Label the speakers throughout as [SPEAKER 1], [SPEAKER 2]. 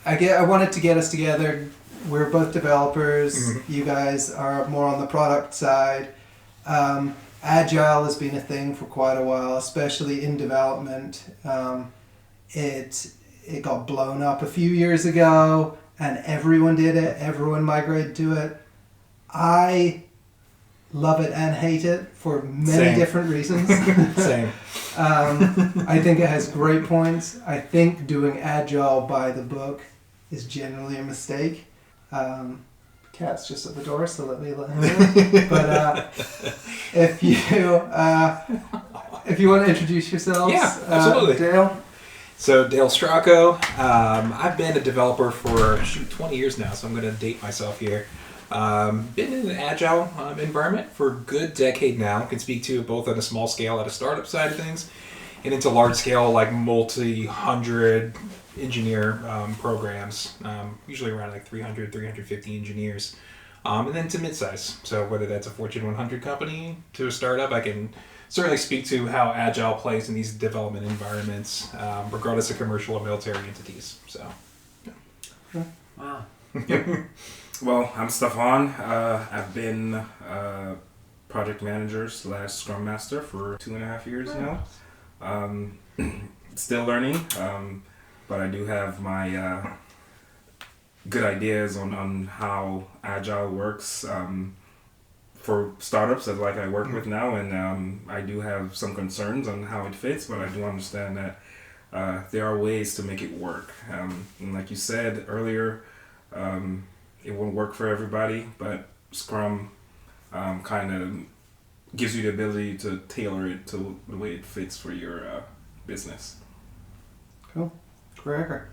[SPEAKER 1] I wanted to get us together. We're both developers. Mm-hmm. You guys are more on the product side. Agile has been a thing for quite a while, especially in development. It got blown up a few years ago, and everyone did it. Everyone migrated to it. I love it and hate it for many different reasons.
[SPEAKER 2] Same.
[SPEAKER 1] I think it has great points. I think doing Agile by the book is generally a mistake. Cat's just at the door, so let him in. But if you want to introduce yourselves,
[SPEAKER 2] yeah, absolutely.
[SPEAKER 1] Dale.
[SPEAKER 2] So Dale Stracco. I've been a developer for 20 years now, so I'm going to date myself here. Been in an Agile environment for a good decade now. Can speak to it both on a small scale at a startup side of things and into large scale, like multi-hundred engineer programs, usually around like 300, 350 engineers, and then to mid-size. So whether that's a Fortune 100 company to a startup, I can certainly speak to how Agile plays in these development environments, regardless of commercial or military entities. So,
[SPEAKER 3] yeah. Wow. Well, I'm Stefan. I've been project manager / Scrum Master for 2.5 years now. Still learning, but I do have my good ideas on how Agile works for startups that I work with now, and I do have some concerns on how it fits, but I do understand that there are ways to make it work. And like you said earlier, it won't work for everybody, but Scrum kind of gives you the ability to tailor it to the way it fits for your business.
[SPEAKER 1] Cool. Gregor.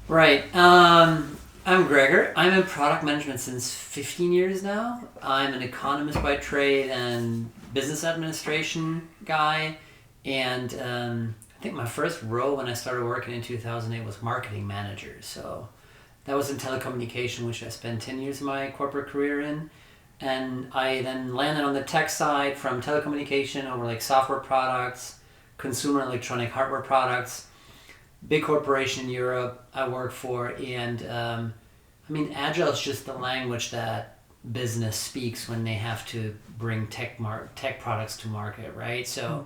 [SPEAKER 4] Right. I'm Gregor. I'm in product management since 15 years now. I'm an economist by trade and business administration guy. And I think my first role when I started working in 2008 was marketing manager. So that was in telecommunication, which I spent 10 years of my corporate career in. And I then landed on the tech side from telecommunication over like software products, consumer electronic hardware products, big corporation in Europe I work for. And Agile is just the language that business speaks when they have to bring tech products to market, right? So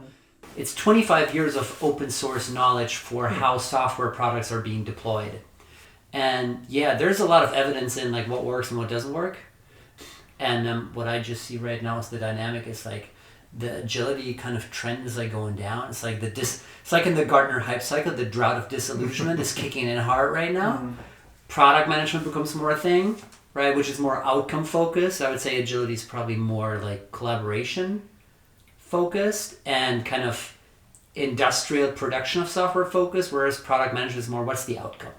[SPEAKER 4] it's 25 years of open source knowledge for how software products are being deployed. And yeah, there's a lot of evidence in like what works and what doesn't work. And what I just see right now is the dynamic is like the agility kind of trend is like going down. It's like it's like in the Gartner hype cycle, the drought of disillusionment is kicking in hard right now. Product management becomes more a thing, right? Which is more outcome focused. I would say agility is probably more like collaboration focused and kind of industrial production of software focused, whereas product management is more what's the outcome?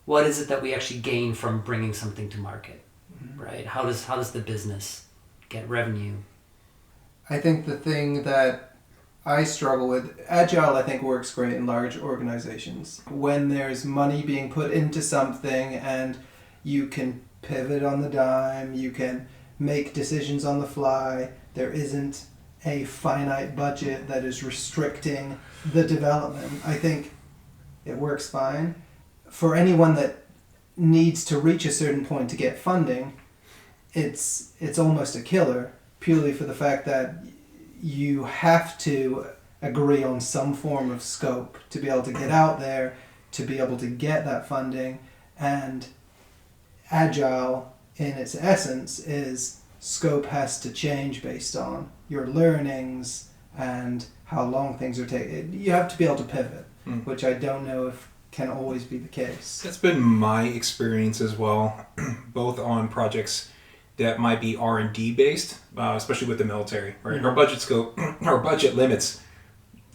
[SPEAKER 4] What is it that we actually gain from bringing something to market, right? How does the business get revenue?
[SPEAKER 1] I think the thing that I struggle with, Agile I think works great in large organizations. When there's money being put into something and you can pivot on the dime, you can make decisions on the fly, there isn't a finite budget that is restricting the development. I think it works fine. For anyone that needs to reach a certain point to get funding, it's almost a killer, purely for the fact that you have to agree on some form of scope to be able to get out there, to be able to get that funding. And Agile, in its essence, is scope has to change based on your learnings and how long things are taking. You have to be able to pivot, which I don't know if can always be the case.
[SPEAKER 2] That's been my experience as well, both on projects that might be R&D based, especially with the military, right? Our budget scope, our budget limits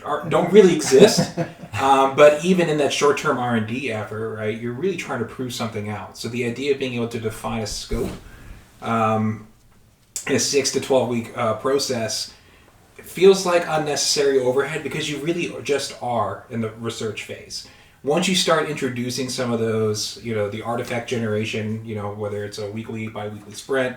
[SPEAKER 2] don't really exist, but even in that short-term R&D effort, right, you're really trying to prove something out. So the idea of being able to define a scope in a 6 to 12 week process feels like unnecessary overhead because you really just are in the research phase. Once you start introducing some of those, the artifact generation, whether it's a weekly, bi-weekly sprint,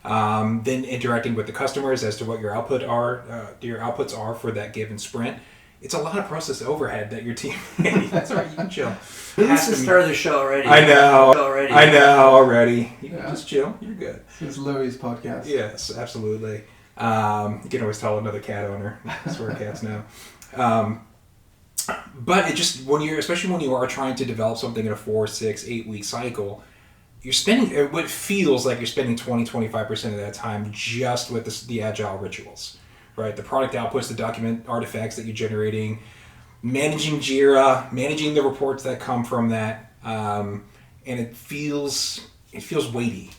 [SPEAKER 2] then interacting with the customers as to what your outputs are for that given sprint, it's a lot of process overhead that your team. That's right. You can chill.
[SPEAKER 4] This is the start of the show already.
[SPEAKER 2] I know.
[SPEAKER 4] Already.
[SPEAKER 2] I know already. You can just chill. You're good.
[SPEAKER 1] It's Louis' podcast.
[SPEAKER 2] Yes, absolutely. You can always tell another cat owner. That's where cats know. But it just especially when you are trying to develop something in a 4, 6, 8 week cycle, you're spending what feels like you're spending 20-25% of that time just with the agile rituals, right? The product outputs, the document artifacts that you're generating, managing Jira, managing the reports that come from that, and it feels weighty.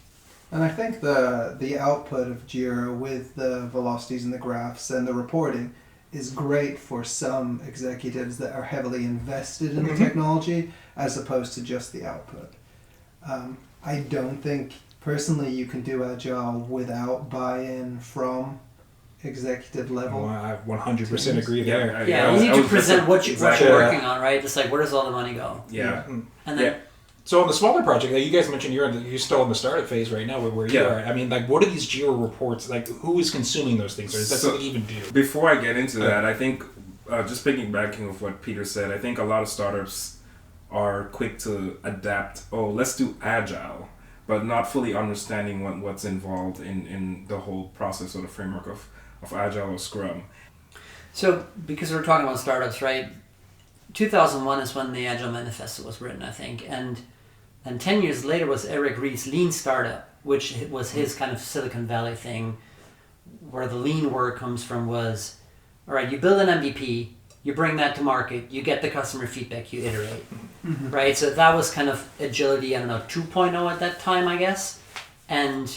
[SPEAKER 1] And I think the output of Jira with the velocities and the graphs and the reporting is great for some executives that are heavily invested in the technology as opposed to just the output. I don't think personally you can do Agile without buy-in from executive level.
[SPEAKER 2] Well, I 100% agree there.
[SPEAKER 4] Yeah, you need to present what you're working on, right? Just like, where does all the money go?
[SPEAKER 3] Yeah.
[SPEAKER 4] And then
[SPEAKER 2] So on the smaller project, you guys mentioned you're still in the startup phase right now where you are. I mean, like, what are these Jira reports? Like, who is consuming those things? Or is that something you even do?
[SPEAKER 3] Before I get into that, I think, just piggybacking with what Peter said, I think a lot of startups are quick to adapt, let's do Agile, but not fully understanding what's involved in the whole process or the framework of Agile or Scrum.
[SPEAKER 4] So, because we're talking about startups, right? 2001 is when the Agile Manifesto was written, I think, and 10 years later was Eric Ries's Lean Startup, which was his kind of Silicon Valley thing, where the lean word comes from was, all right, you build an MVP, you bring that to market, you get the customer feedback, you iterate, right? So that was kind of agility, 2.0 at that time, I guess, and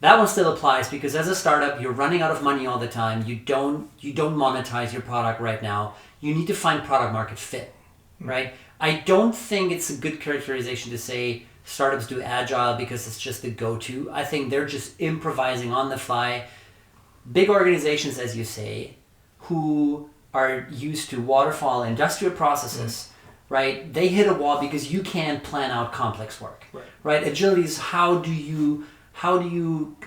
[SPEAKER 4] that one still applies because as a startup, you're running out of money all the time. You don't monetize your product right now. You need to find product market fit, right? I don't think it's a good characterization to say startups do Agile because it's just the go-to. I think they're just improvising on the fly. Big organizations, as you say, who are used to waterfall industrial processes, right? They hit a wall because you can't plan out complex work, right? Agility is how do you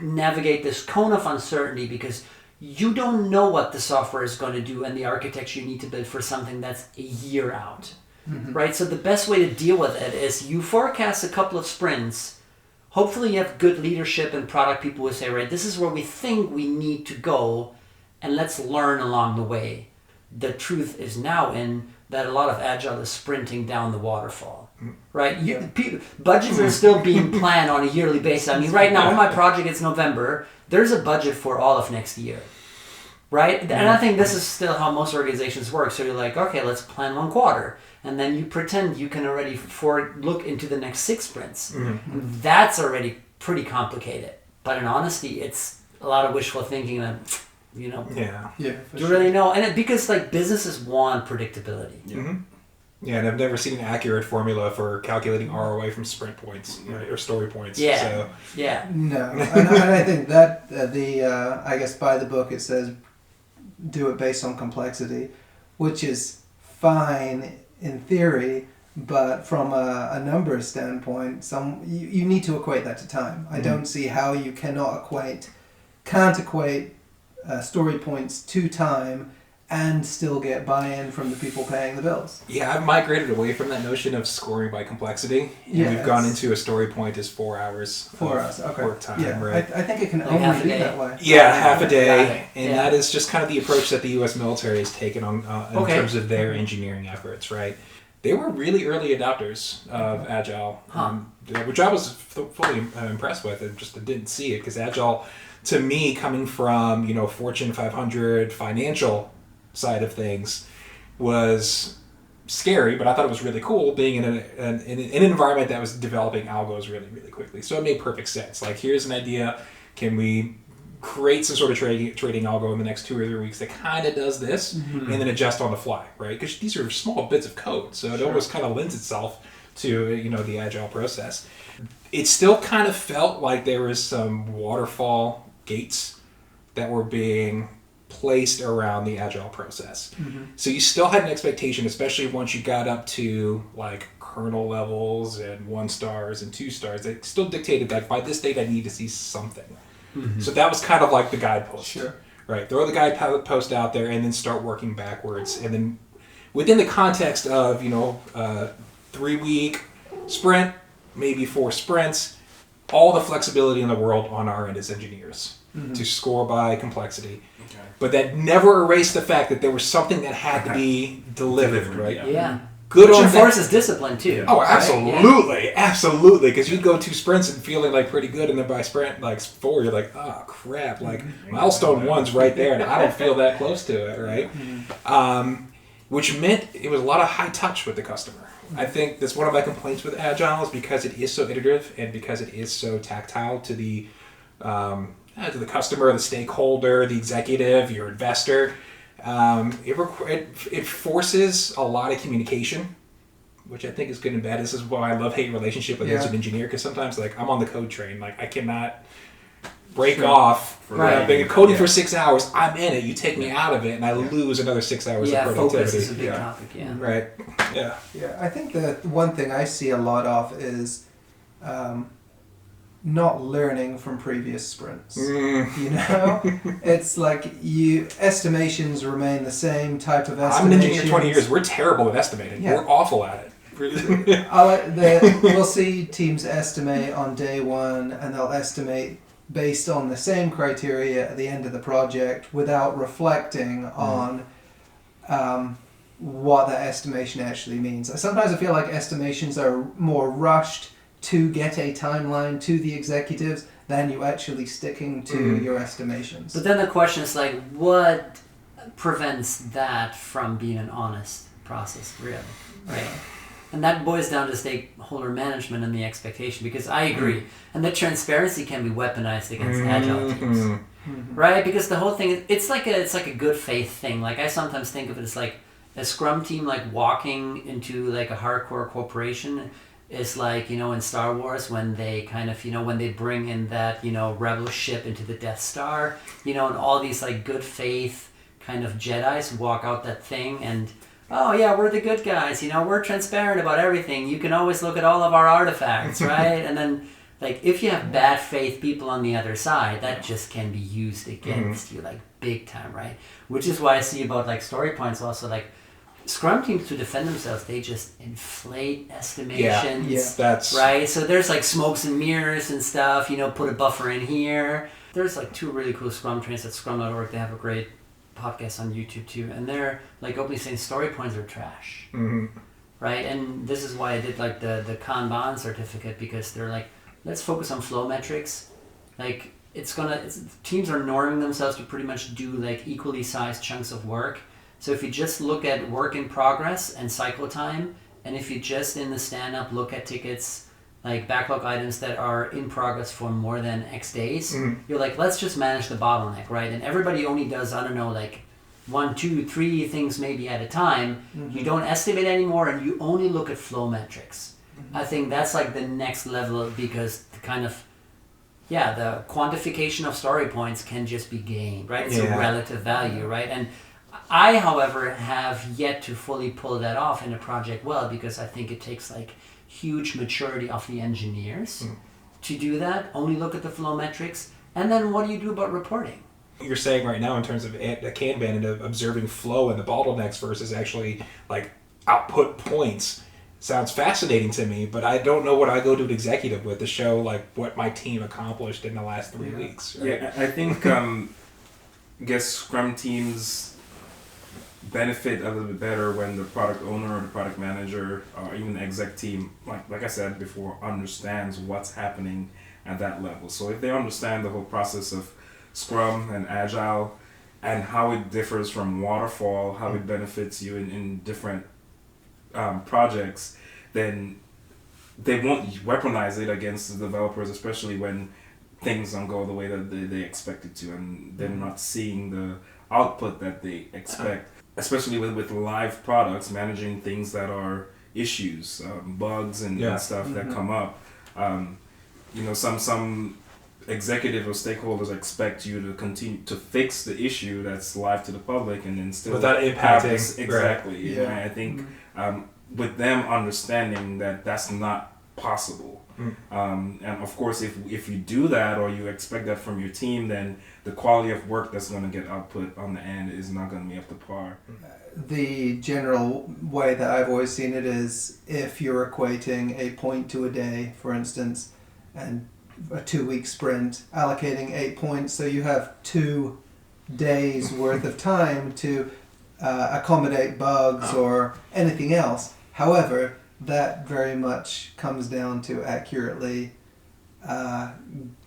[SPEAKER 4] navigate this cone of uncertainty because you don't know what the software is going to do and the architecture you need to build for something that's a year out, right? So the best way to deal with it is you forecast a couple of sprints. Hopefully you have good leadership and product people who say, right, this is where we think we need to go and let's learn along the way. The truth is now in that a lot of Agile is sprinting down the waterfall, right? Budgets are still being planned on a yearly basis. I mean, right now on my project, it's November. There's a budget for all of next year, right? And I think this is still how most organizations work. So you're like, okay, let's plan 1 quarter. And then you pretend you can already look into the next 6 sprints. And that's already pretty complicated. But in honesty, it's a lot of wishful thinking that, do you really know? And because like businesses want predictability.
[SPEAKER 2] Yeah, and I've never seen an accurate formula for calculating ROI from sprint points, right, or story points.
[SPEAKER 4] Yeah.
[SPEAKER 2] So.
[SPEAKER 4] Yeah.
[SPEAKER 1] No, and I think that I guess by the book it says do it based on complexity, which is fine in theory, but from a numbers standpoint, you need to equate that to time. I don't see how you can't equate story points to time and still get buy-in from the people paying the bills.
[SPEAKER 2] Yeah, I've migrated away from that notion of scoring by complexity. We've gone into a story point as 4 hours.
[SPEAKER 1] 4 hours, okay.
[SPEAKER 2] Work time, right?
[SPEAKER 1] I think it can
[SPEAKER 4] like
[SPEAKER 1] only be that way.
[SPEAKER 2] Yeah, half a day. And that is just kind of the approach that the U.S. military has taken on in terms of their engineering efforts, right? They were really early adopters of Agile, which I was fully impressed with and just didn't see it because Agile, to me, coming from, Fortune 500 financial side of things was scary, but I thought it was really cool being in an environment that was developing algos really, really quickly. So it made perfect sense. Like, here's an idea. Can we create some sort of trading algo in the next 2 or 3 weeks that kind of does this and then adjust on the fly, right? Because these are small bits of code. So it almost kind of lends itself to, the Agile process. It still kind of felt like there was some waterfall gates that were being placed around the Agile process. So you still had an expectation, especially once you got up to like kernel levels and 1 stars and 2 stars, that still dictated like by this date I need to see something. So that was kind of like the guidepost, Right. Throw the guide post out there and then start working backwards. And then within the context of, 3-week sprint, maybe 4 sprints, all the flexibility in the world on our end as engineers to score by complexity. Okay. But that never erased the fact that there was something that had to be delivered, right?
[SPEAKER 4] Yeah.
[SPEAKER 2] Good
[SPEAKER 4] Which
[SPEAKER 2] on
[SPEAKER 4] enforces discipline too.
[SPEAKER 2] Oh, absolutely, right? Absolutely. Because you'd go 2 sprints and feeling like pretty good, and then by sprint like 4, you're like, oh crap! Like milestone 1's right there, and I don't feel that close to it, right? Which meant it was a lot of high touch with the customer. I think that's one of my complaints with Agile is because it is so iterative and because it is so tactile to the customer, the stakeholder, the executive, your investor. It forces a lot of communication, which I think is good and bad. This is why I love-hate relationship with as an engineer, because sometimes like I'm on the code train, like I cannot break off. I've been coding for 6 hours. I'm in it. You take me out of it, and I lose another 6 hours of productivity.
[SPEAKER 4] Focus is a big topic. Yeah.
[SPEAKER 2] Right. Yeah.
[SPEAKER 1] Yeah. I think the one thing I see a lot of is not learning from previous sprints. It's like estimations remain the same type of estimations.
[SPEAKER 2] I'm an engineer 20 years. We're terrible at estimating. We're awful at it.
[SPEAKER 1] We'll see teams estimate on day 1, and they'll estimate based on the same criteria at the end of the project without reflecting on what that estimation actually means. Sometimes I feel like estimations are more rushed to get a timeline to the executives than you actually sticking to your estimations.
[SPEAKER 4] But then the question is like, what prevents that from being an honest process, really, right? And that boils down to stakeholder management and the expectation, because I agree. And the transparency can be weaponized against agile teams, right? Because the whole thing, it's like a good faith thing. Like I sometimes think of it as like a Scrum team, like walking into like a hardcore corporation is like, in Star Wars when they kind of, when they bring in that, rebel ship into the Death Star, and all these like good faith kind of Jedis walk out that thing and, oh yeah, we're the good guys, we're transparent about everything. You can always look at all of our artifacts, right? And then like if you have bad faith people on the other side, that just can be used against you like big time, right? Which is why I see about like story points also like Scrum teams to defend themselves, they just inflate estimations,
[SPEAKER 2] that's
[SPEAKER 4] right? So there's like smokes and mirrors and stuff, put a buffer in here. There's like 2 really cool Scrum trainers at scrum.org. They have a great podcast on YouTube too, and they're like openly saying story points are trash, right? And this is why I did like the Kanban certificate, because they're like, let's focus on flow metrics. Like teams are norming themselves to pretty much do like equally sized chunks of work. So if you just look at work in progress and cycle time, and if you just in the stand-up look at tickets, like backlog items that are in progress for more than X days, you're like, let's just manage the bottleneck, right? And everybody only does, I don't know, like 1, 2, 3 things maybe at a time. You don't estimate anymore, and you only look at flow metrics. I think that's like the next level, because the kind of, the quantification of story points can just be gained, right? It's a relative value, right? And I, however, have yet to fully pull that off in a project well, because I think it takes like huge maturity of the engineers to do that. Only look at the flow metrics, and then what do you do about reporting?
[SPEAKER 2] You're saying right now in terms of a Kanban and of observing flow and the bottlenecks versus actually like output points sounds fascinating to me, but I don't know what I go to an executive with to show like what my team accomplished in the last 3 weeks. Right?
[SPEAKER 3] Yeah, I think I guess Scrum teams benefit a little bit better when the product owner or the product manager or even the exec team, like I said before, understands what's happening at that level. So if they understand the whole process of Scrum and Agile and how it differs from Waterfall, how it benefits you in different projects, then they won't weaponize it against the developers, especially when things don't go the way that they expect it to, and they're not seeing the output that they expect. Especially with live products, managing things that are issues, bugs and stuff that come up. Some executive or stakeholders expect you to continue to fix the issue that's live to the public, and then still
[SPEAKER 2] without impacting.
[SPEAKER 3] Exactly. Right. I think with them understanding that that's not possible, And of course, if you do that or you expect that from your team, then the quality of work that's going to get output on the end is not going to be up to par.
[SPEAKER 1] The general way that I've always seen it is if you're equating a point to a day, for instance, and a 2-week sprint, allocating 8 points, so you have 2 days worth of time to accommodate bugs or anything else. However, that very much comes down to accurately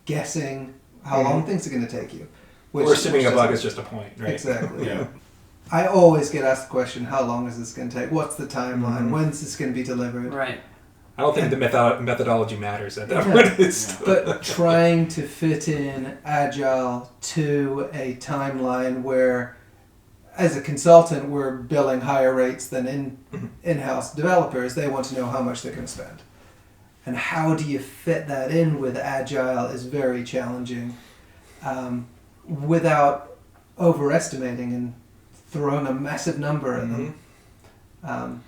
[SPEAKER 1] guessing how long things are going to take you.
[SPEAKER 2] Or assuming a bug is just a point, right?
[SPEAKER 1] Exactly.
[SPEAKER 3] Yeah.
[SPEAKER 1] I always get asked the question, how long is this going to take? What's the timeline? When's this going to be delivered?
[SPEAKER 4] Right.
[SPEAKER 2] I don't think the methodology matters at that point.
[SPEAKER 1] But trying to fit in Agile to a timeline where, as a consultant, we're billing higher rates than in-house developers. They want to know how much they're going to spend. And how do you fit that in with Agile is very challenging without overestimating and throwing a massive number at them.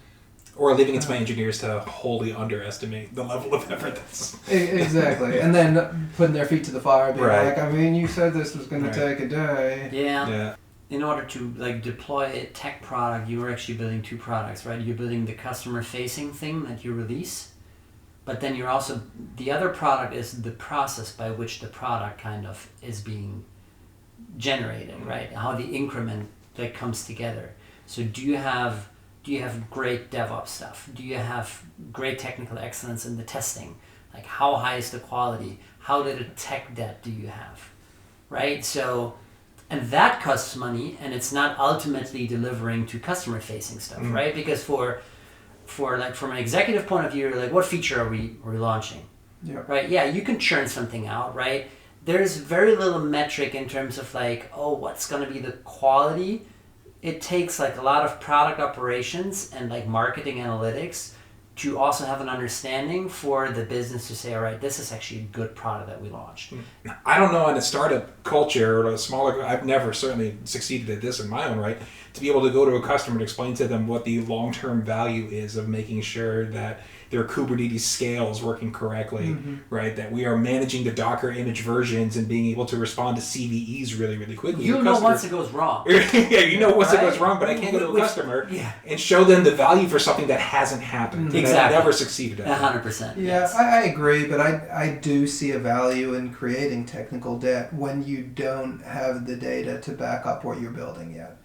[SPEAKER 2] Or leaving it to my engineers to wholly underestimate the level of effort that's...
[SPEAKER 1] Exactly. And then putting their feet to the fire, being
[SPEAKER 2] Right.
[SPEAKER 1] like, I mean, you said this was going to take a day.
[SPEAKER 4] Yeah. In order to deploy a tech product, you are actually building 2 products, right? You're building the customer-facing thing that you release, but then you're also, the other product is the process by which the product kind of is being generated, right? How the increment that comes together. So do you have great DevOps stuff? Do you have great technical excellence in the testing? Like, how high is the quality? How little tech debt do you have, right? So, and that costs money, and it's not ultimately delivering to customer-facing stuff, right? Because for like from an executive point of view, like, what feature are we launching?
[SPEAKER 1] Yeah.
[SPEAKER 4] Right? Yeah, you can churn something out, right? There's very little metric in terms of like, oh, what's going to be the quality. It takes like a lot of product operations and like marketing analytics to also have an understanding for the business to say, all right, this is actually a good product that we launched.
[SPEAKER 2] I don't know, in a startup culture or a smaller, I've never certainly succeeded at this in my own right, to be able to go to a customer and explain to them what the long-term value is of making sure that their Kubernetes scale is working correctly, right? That we are managing the Docker image versions and being able to respond to CVEs really, really quickly.
[SPEAKER 4] You know once it goes wrong.
[SPEAKER 2] Yeah, you know once it
[SPEAKER 4] Right?
[SPEAKER 2] goes wrong, but I can't go to a customer
[SPEAKER 4] Yeah.
[SPEAKER 2] and show them the value for something that hasn't happened. That
[SPEAKER 4] Exactly.
[SPEAKER 2] I've never succeeded at.
[SPEAKER 4] 100%.
[SPEAKER 1] Yeah,
[SPEAKER 4] Yes.
[SPEAKER 1] I agree, but I do see a value in creating technical debt when you don't have the data to back up what you're building yet.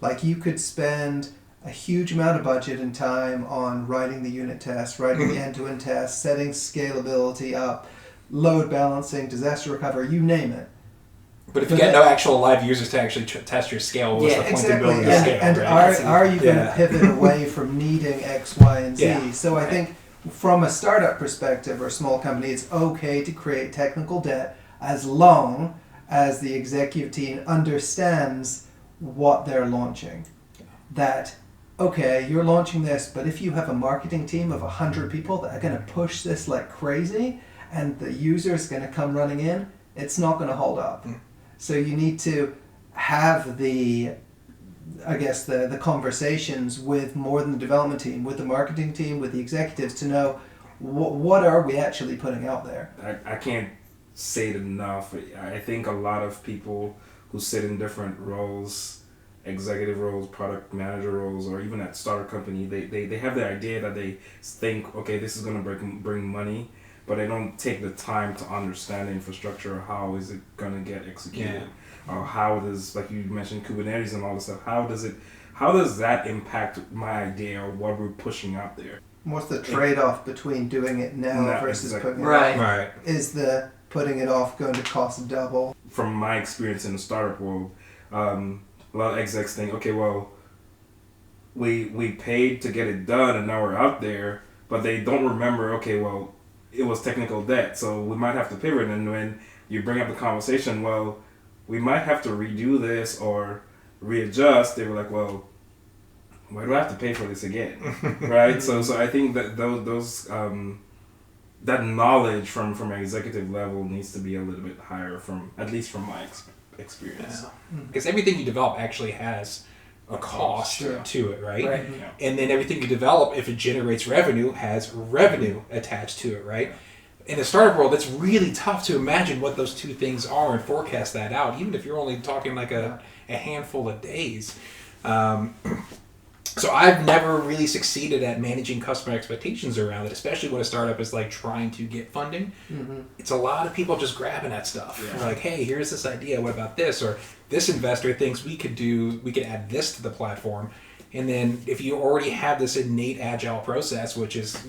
[SPEAKER 1] Like, you could spend a huge amount of budget and time on writing the unit tests, writing the end-to-end tests, setting scalability up, load balancing, disaster recovery, you name it.
[SPEAKER 2] But if you get no actual live users to actually test your scale, what's the point in building the scale?
[SPEAKER 1] And
[SPEAKER 2] right?
[SPEAKER 1] are you going to pivot away from needing X, Y, and Z?
[SPEAKER 2] Yeah.
[SPEAKER 1] So I think from a startup perspective or a small company, it's okay to create technical debt as long as the executive team understands what they're launching. That, okay, you're launching this, but if you have a marketing team of 100 people that are going to push this like crazy and the user is going to come running in, it's not going to hold up. So you need to have the conversations with more than the development team, with the marketing team, with the executives to know what are we actually putting out there.
[SPEAKER 3] I can't say it enough. I think a lot of people who sit in different roles, executive roles, product manager roles, or even at startup company, they have the idea that they think, okay, this is going to bring money, but they don't take the time to understand the infrastructure. How is it going to get executed? Or how does, like you mentioned, Kubernetes and all this stuff, how does that impact my idea or what we're pushing out there?
[SPEAKER 1] What's the trade-off between doing it now versus putting it
[SPEAKER 4] Right.
[SPEAKER 1] off?
[SPEAKER 2] Right.
[SPEAKER 1] Is the putting it off going to cost double?
[SPEAKER 3] From my experience in the startup world, a lot of execs think, okay, well, we paid to get it done and now we're out there, but they don't remember, okay, well, it was technical debt, so we might have to pivot. And when you bring up the conversation, well, we might have to redo this or readjust, they were like, well, why do I have to pay for this again? Right? So I think that those that knowledge from an executive level needs to be a little bit higher, at least from my experience.
[SPEAKER 2] Yeah. Because everything you develop actually has a cost to it, right?
[SPEAKER 3] Yeah.
[SPEAKER 2] And then everything you develop, if it generates revenue, has revenue attached to it, right? in a startup world, it's really tough to imagine what those two things are and forecast that out, even if you're only talking like a handful of days. So I've never really succeeded at managing customer expectations around it, especially when a startup is like trying to get funding. Mm-hmm. It's a lot of people just grabbing at stuff. Yeah. Like, hey, here's this idea. What about this? Or this investor thinks we could add this to the platform. And then if you already have this innate agile process, which is,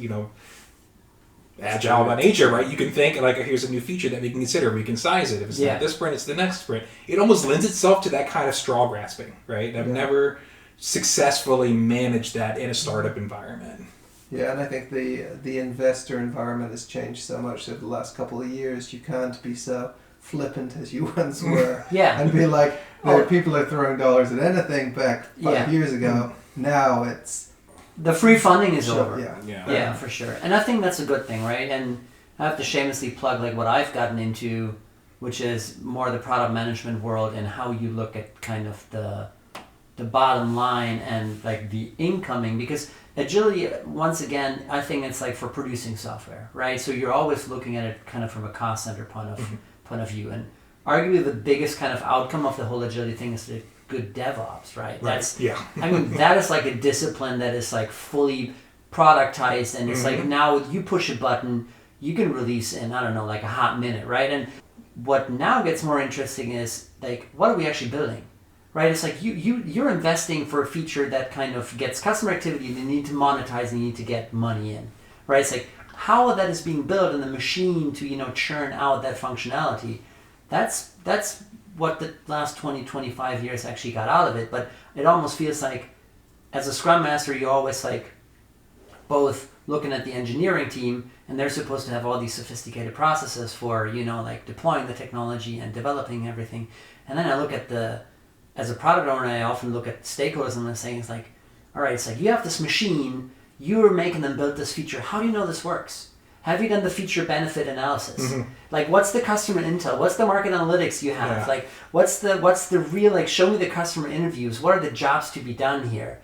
[SPEAKER 2] agile by nature, right? You can think like, here's a new feature that we can consider. We can size it. If it's not this sprint, it's the next sprint. It almost lends itself to that kind of straw grasping, right? I've never successfully managed that in a startup environment.
[SPEAKER 1] Yeah, and I think the investor environment has changed so much over the last couple of years. You can't be so flippant as you once were. And be like, people are throwing dollars at anything back 5 years ago. Now it's...
[SPEAKER 4] The free funding is over.
[SPEAKER 3] Yeah,
[SPEAKER 4] for sure. And I think that's a good thing, right? And I have to shamelessly plug like what I've gotten into, which is more the product management world and how you look at kind of the bottom line and like the incoming, because agility, once again, I think it's like for producing software, right? So you're always looking at it kind of from a cost center point of view. And arguably the biggest kind of outcome of the whole agility thing is the good DevOps, right? I mean, that is like a discipline that is like fully productized, and it's like now you push a button, you can release in, I don't know, like a hot minute, right? And what now gets more interesting is like, what are we actually building? Right, it's like you're investing for a feature that kind of gets customer activity. You need to monetize and you need to get money in. Right, it's like how that is being built in the machine to churn out that functionality. That's what the last 20-25 years actually got out of it. But it almost feels like as a Scrum Master, you're always like both looking at the engineering team, and they're supposed to have all these sophisticated processes for like deploying the technology and developing everything. And then I look at as a product owner, I often look at stakeholders and I'm saying, it's like, all right, it's like you have this machine, you're making them build this feature. How do you know this works? Have you done the feature benefit analysis? Like, what's the customer intel? What's the market analytics you have? Like, what's the real, like, show me the customer interviews. What are the jobs to be done here?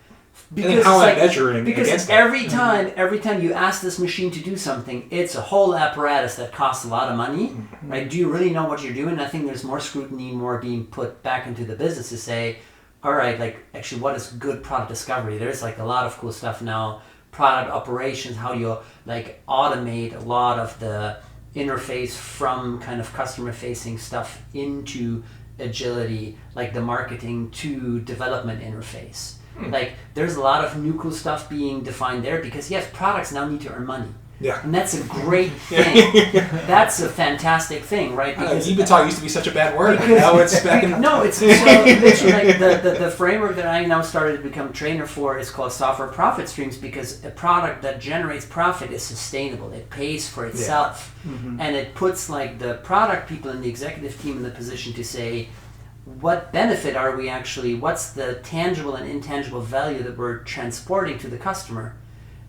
[SPEAKER 2] Because how I'm measuring
[SPEAKER 4] because every time you ask this machine to do something, it's a whole apparatus that costs a lot of money, right? Do you really know what you're doing? I think there's more scrutiny, more being put back into the business to say, all right, like actually what is good product discovery? There's like a lot of cool stuff now, product operations, how you like automate a lot of the interface from kind of customer facing stuff into agility, like the marketing to development interface. Like, there's a lot of new cool stuff being defined there because, yes, products now need to earn money.
[SPEAKER 2] Yeah.
[SPEAKER 4] And that's a great thing. That's a fantastic thing, right?
[SPEAKER 2] Because EBITDA used to be such a bad word. Now it's back in...
[SPEAKER 4] No, it's so literally like the framework that I now started to become a trainer for is called software profit streams, because a product that generates profit is sustainable. It pays for itself. And it puts like the product people and the executive team in the position to say, what benefit are we actually, what's the tangible and intangible value that we're transporting to the customer,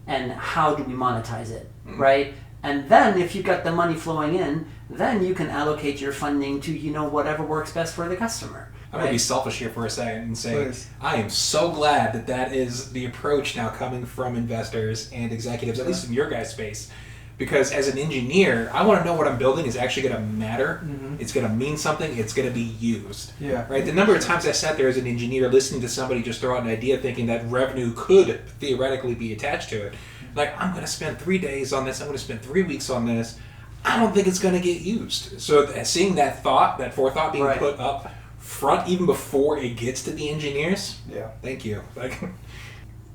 [SPEAKER 4] and how do we monetize it, right? And then if you've got the money flowing in, then you can allocate your funding to, whatever works best for the customer.
[SPEAKER 2] I'm going to be selfish here for a second and say, I am so glad that is the approach now coming from investors and executives, at least in your guys' space. Because as an engineer, I want to know what I'm building is actually going to matter. It's going to mean something. It's going to be used. Right. The number of times I sat there as an engineer listening to somebody just throw out an idea thinking that revenue could theoretically be attached to it. Like, I'm going to spend 3 days on this. I'm going to spend 3 weeks on this. I don't think it's going to get used. So seeing that forethought being put up front even before it gets to the engineers. Thank you.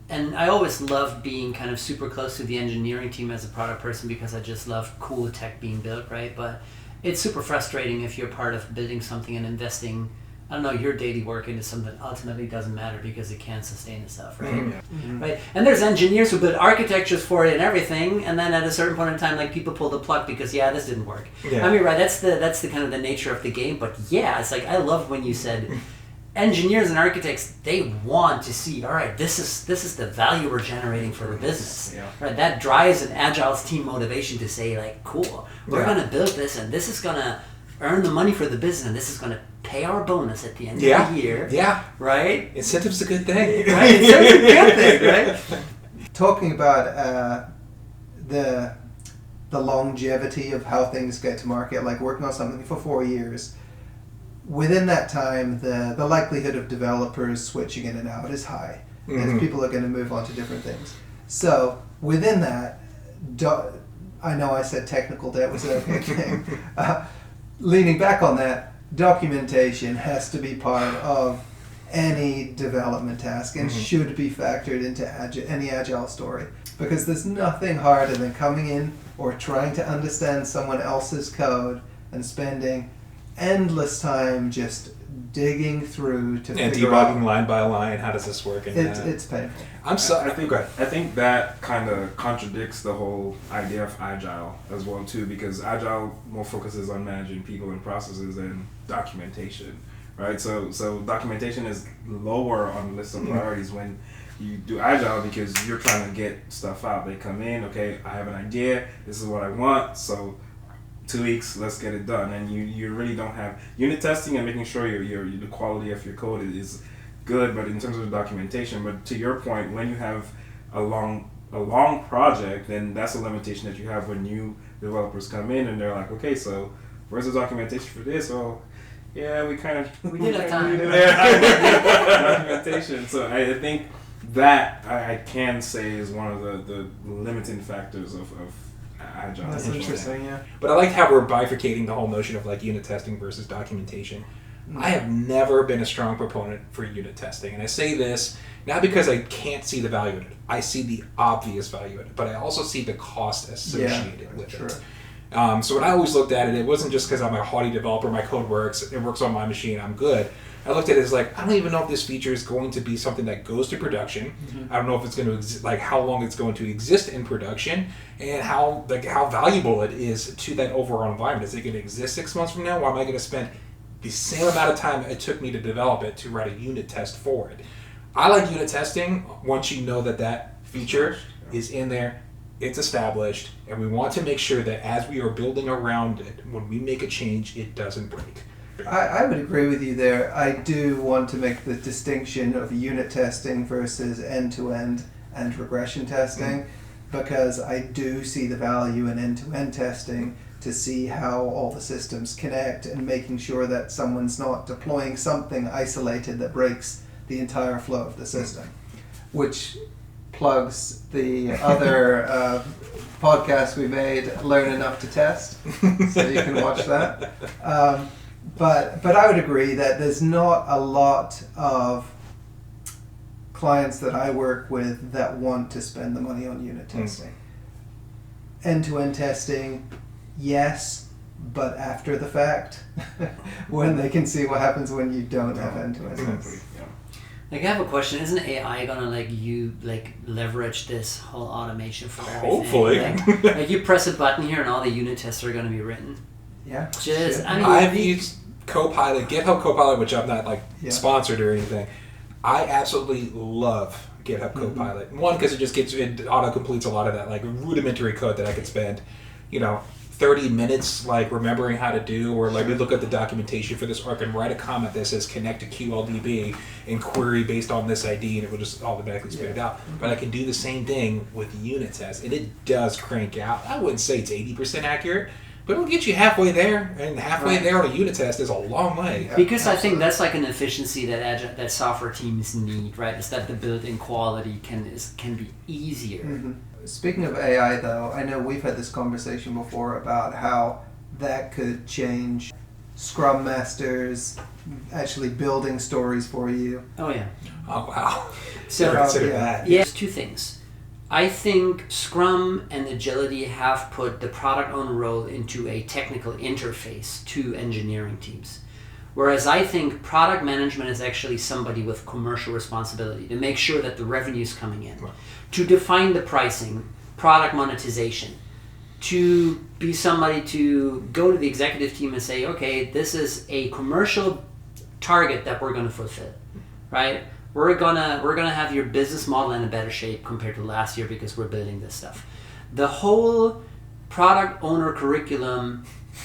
[SPEAKER 4] And I always loved being kind of super close to the engineering team as a product person because I just love cool tech being built, right? But it's super frustrating if you're part of building something and investing, I don't know, your daily work into something that ultimately doesn't matter because it can't sustain itself, right? Right? And there's engineers who build architectures for it and everything, and then at a certain point in time, like, people pull the plug because, this didn't work. I mean, right, that's the kind of the nature of the game, but it's like, I love when you said... Engineers and architects, they want to see, all right, this is the value we're generating for the business. Right? That drives an Agile's team motivation to say, like, cool, we're going to build this, and this is going to earn the money for the business, and this is going to pay our bonus at the end of the year. Right?
[SPEAKER 2] Incentive's a good thing.
[SPEAKER 4] Right? Incentive's a good thing, right?
[SPEAKER 1] Talking about the the longevity of how things get to market, like working on something for 4 years, within that time, the likelihood of developers switching in and out is high. As people are going to move on to different things. So within that, I know I said technical debt was an okay thing. Leaning back on that, documentation has to be part of any development task and should be factored into any Agile story. Because there's nothing harder than coming in or trying to understand someone else's code and spending endless time just digging through to
[SPEAKER 2] and
[SPEAKER 1] figure
[SPEAKER 2] debugging
[SPEAKER 1] out.
[SPEAKER 2] line by line. How does this work? And
[SPEAKER 1] It's painful.
[SPEAKER 3] I think that kind of contradicts the whole idea of Agile as well too, because Agile more focuses on managing people and processes and documentation, right? So documentation is lower on the list of priorities when you do Agile, because you're trying to get stuff out. They come in, okay, I have an idea, this is what I want, so 2 weeks, let's get it done. And you really don't have unit testing and making sure the quality of your code is good, but in terms of the documentation. But to your point, when you have a long project, then that's a limitation that you have when new developers come in and they're like, okay, so where's the documentation for this? Oh, yeah, we
[SPEAKER 4] did have time.
[SPEAKER 3] Documentation. So I think that I can say is one of the limiting factors of Agile.
[SPEAKER 1] That's interesting, yeah.
[SPEAKER 2] But I like how we're bifurcating the whole notion of like unit testing versus documentation. I have never been a strong proponent for unit testing, and I say this not because I can't see the value in it. I see the obvious value in it, but I also see the cost associated with it. So when I always looked at it, it wasn't just because I'm a haughty developer, my code works, it works on my machine, I'm good. I looked at it as like, I don't even know if this feature is going to be something that goes to production. I don't know if it's going to like how long it's going to exist in production, and how valuable it is to that overall environment. Is it going to exist 6 months from now? Or am I going to spend the same amount of time it took me to develop it to write a unit test for it? I like unit testing once you know that feature is in there, it's established, and we want to make sure that as we are building around it, when we make a change, it doesn't break.
[SPEAKER 1] I would agree with you there. I do want to make the distinction of unit testing versus end-to-end and regression testing, because I do see the value in end-to-end testing to see how all the systems connect and making sure that someone's not deploying something isolated that breaks the entire flow of the system, which plugs the other podcast we made, Learn Enough to Test, so you can watch that. But I would agree that there's not a lot of clients that I work with that want to spend the money on unit testing. End-to-end testing, yes, but after the fact, when they can see what happens when you don't have end-to-end testing.
[SPEAKER 4] Like, I have a question. Isn't AI gonna leverage this whole automation for everything?
[SPEAKER 2] Hopefully.
[SPEAKER 4] Like you press a button here and all the unit tests are gonna be written.
[SPEAKER 1] Yeah.
[SPEAKER 2] I've used Copilot, GitHub Copilot, which I'm not sponsored or anything. I absolutely love GitHub Copilot. One, because it auto completes a lot of that like rudimentary code that I could spend, 30 minutes like remembering how to do, or like we look at the documentation for this arc and write a comment that says connect to QLDB and query based on this ID, and it will just automatically spit it out. But I can do the same thing with unit tests, and it does crank out. I wouldn't say it's 80% accurate, but it'll get you halfway there, and halfway there on a unit test is a long way.
[SPEAKER 4] Because I think that's like an efficiency that software teams need, right? Is that the built-in quality can be easier.
[SPEAKER 1] Speaking of AI, though, I know we've had this conversation before about how that could change Scrum Masters actually building stories for you.
[SPEAKER 4] Oh, yeah.
[SPEAKER 2] Oh, wow.
[SPEAKER 4] So,
[SPEAKER 2] consider that.
[SPEAKER 4] Yeah, there's two things. I think Scrum and Agility have put the product owner role into a technical interface to engineering teams. Whereas I think product management is actually somebody with commercial responsibility to make sure that the revenue is coming in, to define the pricing, product monetization, to be somebody to go to the executive team and say, okay, this is a commercial target that we're going to fulfill, right? We're gonna have your business model in a better shape compared to last year because we're building this stuff. The whole product owner curriculum,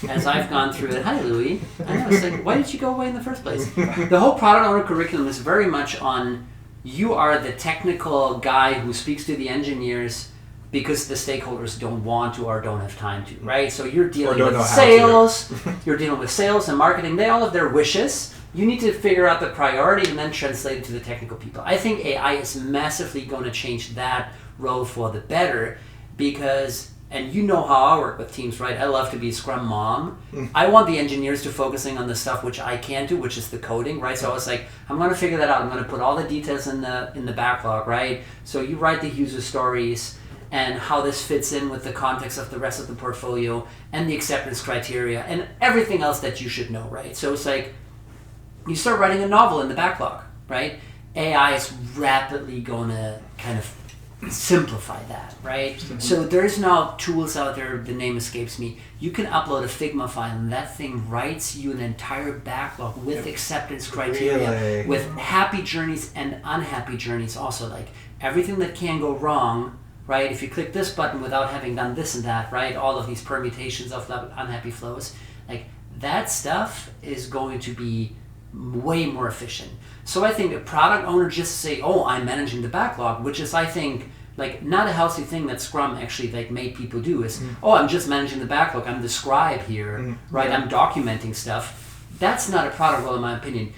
[SPEAKER 4] as I've gone through it, hi Louie, I know, it's like, why did you go away in the first place? The whole product owner curriculum is very much on, you are the technical guy who speaks to the engineers, because the stakeholders don't want to or don't have time to, right? So you're
[SPEAKER 2] Or
[SPEAKER 4] dealing
[SPEAKER 2] don't know
[SPEAKER 4] with
[SPEAKER 2] how to.
[SPEAKER 4] sales, you're dealing with sales and marketing. They all have their wishes. You need to figure out the priority and then translate it to the technical people. I think AI is massively going to change that role for the better because, and you know how I work with teams, right? I love to be Scrum Mom. I want the engineers to focusing on the stuff which I can't do, which is the coding, right? So I was like, I'm going to figure that out. I'm going to put all the details in the backlog, right? So you write the user stories and how this fits in with the context of the rest of the portfolio and the acceptance criteria and everything else that you should know, right? So it's like, you start writing a novel in the backlog, right? AI is rapidly going to kind of simplify that, right? So there's now tools out there, the name escapes me. You can upload a Figma file and that thing writes you an entire backlog with acceptance criteria,
[SPEAKER 2] Really?
[SPEAKER 4] with happy journeys and unhappy journeys also. Like everything that can go wrong, right? If you click this button without having done this and that, right? All of these permutations of unhappy flows, like that stuff is going to be way more efficient. So I think a product owner just say, oh, I'm managing the backlog, which is, I think, like not a healthy thing that Scrum actually like made people do is, oh, I'm just managing the backlog. I'm the scribe here, right? I'm documenting stuff. That's not a product role in my opinion.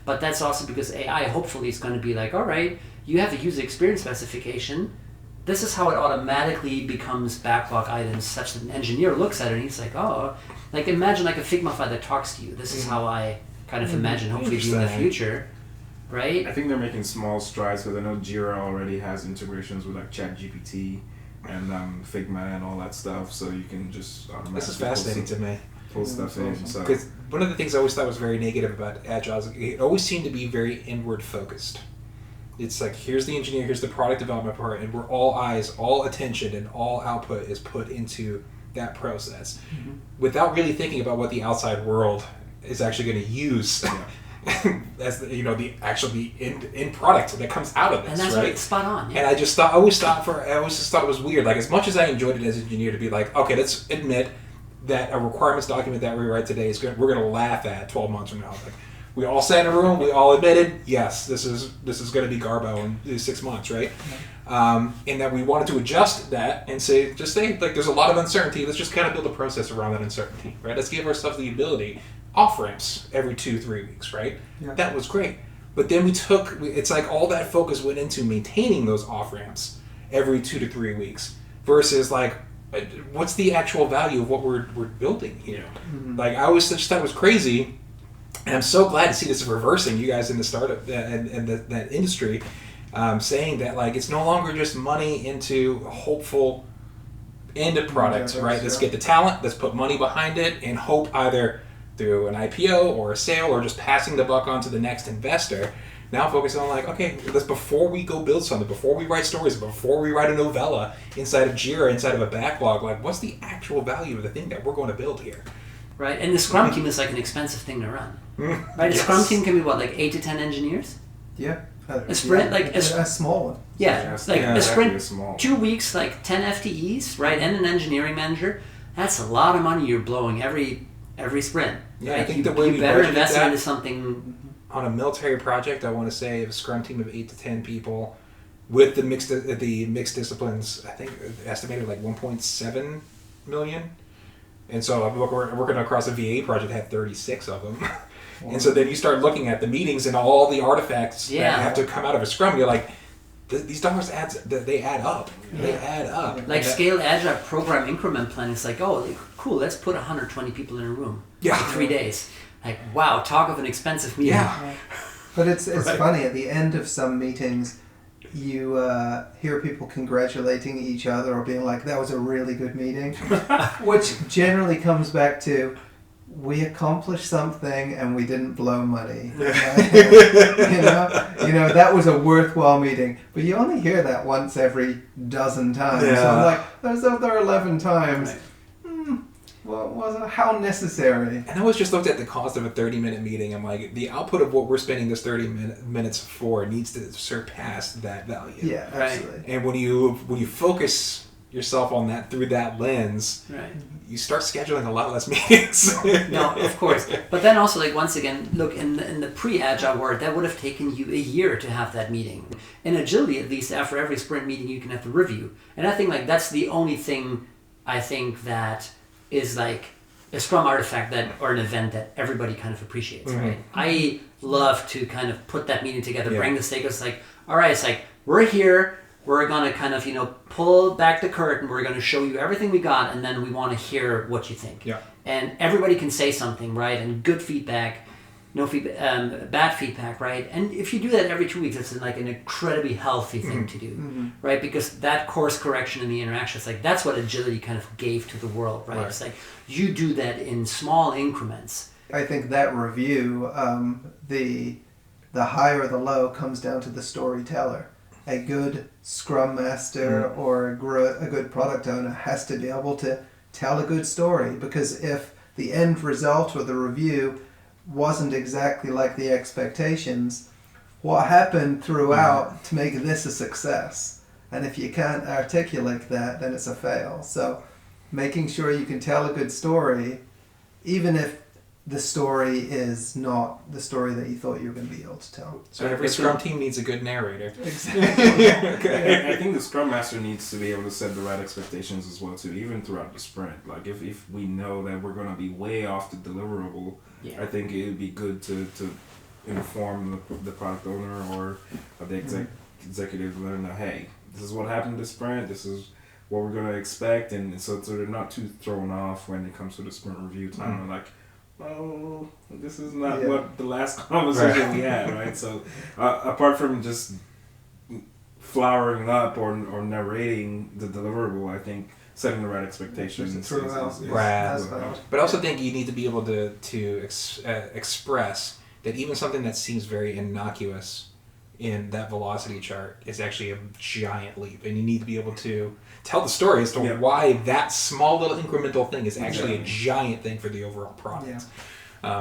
[SPEAKER 4] But that's also because AI hopefully is going to be like, all right, you have a user experience specification. This is how it automatically becomes backlog items such that an engineer looks at it and he's like, oh, like imagine like a Figma file that talks to you. This is how I kind of imagine hopefully be in the future, right?
[SPEAKER 3] I think they're making small strides because I know Jira already has integrations with like ChatGPT and Figma and all that stuff, so you can just automatically
[SPEAKER 2] This is fascinating to me.
[SPEAKER 3] pull stuff in. So
[SPEAKER 2] Because one of the things I always thought was very negative about Agile is it always seemed to be very inward focused. It's like, here's the engineer, here's the product development part, and we're all eyes, all attention, and all output is put into that process without really thinking about what the outside world is actually going to use as the, the actual end product that comes out of this,
[SPEAKER 4] And that's
[SPEAKER 2] right?
[SPEAKER 4] right, spot on. Yeah.
[SPEAKER 2] And I just thought, I always just thought it was weird. Like, as much as I enjoyed it as an engineer to be like, okay, let's admit that a requirements document that we write today we're going to laugh at 12 months from now. Like, we all sat in a room, we all admitted, yes, this is going to be Garbo in 6 months, right? And that we wanted to adjust that and say, like, there's a lot of uncertainty. Let's just kind of build a process around that uncertainty, right? Let's give ourselves the ability off ramps every 2-3 weeks, right?
[SPEAKER 1] Yeah.
[SPEAKER 2] That was great. But then it's like all that focus went into maintaining those off ramps every 2 to 3 weeks versus like, what's the actual value of what we're building here? Like, I always just thought it was crazy. And I'm so glad to see this reversing, you guys in the startup and that industry, saying that like it's no longer just money into a hopeful end product, right? Let's get the talent, let's put money behind it, and hope either through an IPO or a sale or just passing the buck on to the next investor. Now focus on like, okay, before we go build something, before we write stories, before we write a novella inside of Jira, inside of a backlog, like what's the actual value of the thing that we're going to build here?
[SPEAKER 4] Right, and the Scrum team is like an expensive thing to run. Right, a Scrum team can be what, like 8 to 10 engineers?
[SPEAKER 1] Yeah.
[SPEAKER 4] A sprint, like
[SPEAKER 1] a small one.
[SPEAKER 4] Yeah, like a sprint,
[SPEAKER 3] small.
[SPEAKER 4] 2 weeks, like 10 FTEs, right, and an engineering manager. That's a lot of money you're blowing every sprint.
[SPEAKER 2] Yeah,
[SPEAKER 4] right?
[SPEAKER 2] I think the way we
[SPEAKER 4] better
[SPEAKER 2] budgeted
[SPEAKER 4] invest
[SPEAKER 2] that
[SPEAKER 4] into something.
[SPEAKER 2] on a military project, I want to say a Scrum team of 8 to 10 people with the mixed disciplines. I think estimated like 1.7 million. And so we're working across a VA project, had 36 of them. And so then you start looking at the meetings and all the artifacts that have to come out of a Scrum. You're like, these dollars they add up. They add up.
[SPEAKER 4] Like scale agile program increment plan. It's like, oh, cool, let's put 120 people in a room for 3 days. Like, wow, talk of an expensive meeting.
[SPEAKER 2] Yeah.
[SPEAKER 1] But it's funny, at the end of some meetings, you hear people congratulating each other or being like, that was a really good meeting, which generally comes back to, we accomplished something and we didn't blow money. You know, that was a worthwhile meeting. But you only hear that once every dozen times.
[SPEAKER 2] Yeah.
[SPEAKER 1] So I'm like, those other 11 times.
[SPEAKER 4] Right.
[SPEAKER 1] How necessary?
[SPEAKER 2] And I always just looked at the cost of a 30-minute meeting. I'm like, the output of what we're spending this 30 minutes for needs to surpass that value.
[SPEAKER 1] Yeah, absolutely.
[SPEAKER 2] And when you focus yourself on that through that lens,
[SPEAKER 4] Right.
[SPEAKER 2] you start scheduling a lot less meetings.
[SPEAKER 4] No, of course. But then also, like, once again, look, in the pre-agile world, that would have taken you a year to have that meeting. In agility, at least, after every sprint meeting, you can have the review. And I think, like, that's the only thing I think that is, like, a Scrum artifact that, or an event that everybody kind of appreciates, right? I love to kind of put that meeting together, bring the stakeholders, like, all right, it's like, we're here, we're going to kind of, pull back the curtain, we're going to show you everything we got, and then we want to hear what you think.
[SPEAKER 2] Yeah.
[SPEAKER 4] And everybody can say something, right? And good feedback, no feedback, bad feedback, right? And if you do that every 2 weeks, it's like an incredibly healthy thing to do, right? Because that course correction in the interaction, it's like, that's what agility kind of gave to the world, right? It's like, you do that in small increments.
[SPEAKER 1] I think that review, the high or the low comes down to the storyteller. A good Scrum Master or a good product owner has to be able to tell a good story, because if the end result or the review wasn't exactly like the expectations, what happened throughout to make this a success? And if you can't articulate that, then it's a fail. So making sure you can tell a good story, even if the story is not the story that you thought you were going to be able to tell.
[SPEAKER 2] So every Scrum team needs a good narrator.
[SPEAKER 1] Exactly.
[SPEAKER 3] I think the Scrum Master needs to be able to set the right expectations as well too, even throughout the sprint. Like if we know that we're going to be way off the deliverable, I think it would be good to inform the product owner or the executive to learn that, hey, this is what happened this sprint, this is what we're going to expect, and so they're not too thrown off when it comes to the sprint review time. They're like, oh, this is not what the last conversation we had, right? So apart from just flowering up or narrating the deliverable, I think setting the right expectations is
[SPEAKER 2] But I also think you need to be able to express that even something that seems very innocuous in that velocity chart is actually a giant leap, and you need to be able to tell the story as to why that small little incremental thing is actually a giant thing for the overall product.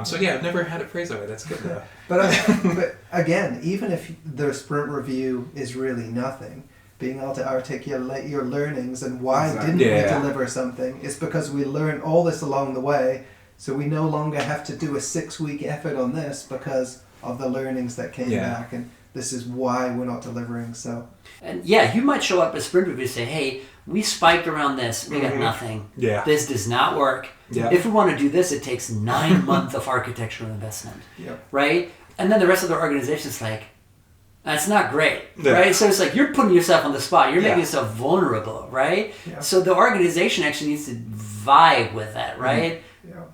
[SPEAKER 2] So I've never had it phrased that way. That's good though.
[SPEAKER 1] But again, even if the sprint review is really nothing, being able to articulate your learnings and why didn't we deliver something is because we learned all this along the way, so we no longer have to do a 6-week effort on this because of the learnings that came back, and this is why we're not delivering. So,
[SPEAKER 4] and you might show up at sprint review and say, hey, we spiked around this, we got nothing. This does not work. If we want to do this, it takes 9 months of architectural investment, right? And then the rest of the organization is like, that's not great, right? So it's like you're putting yourself on the spot. You're making yourself vulnerable, right? So the organization actually needs to vibe with that, right?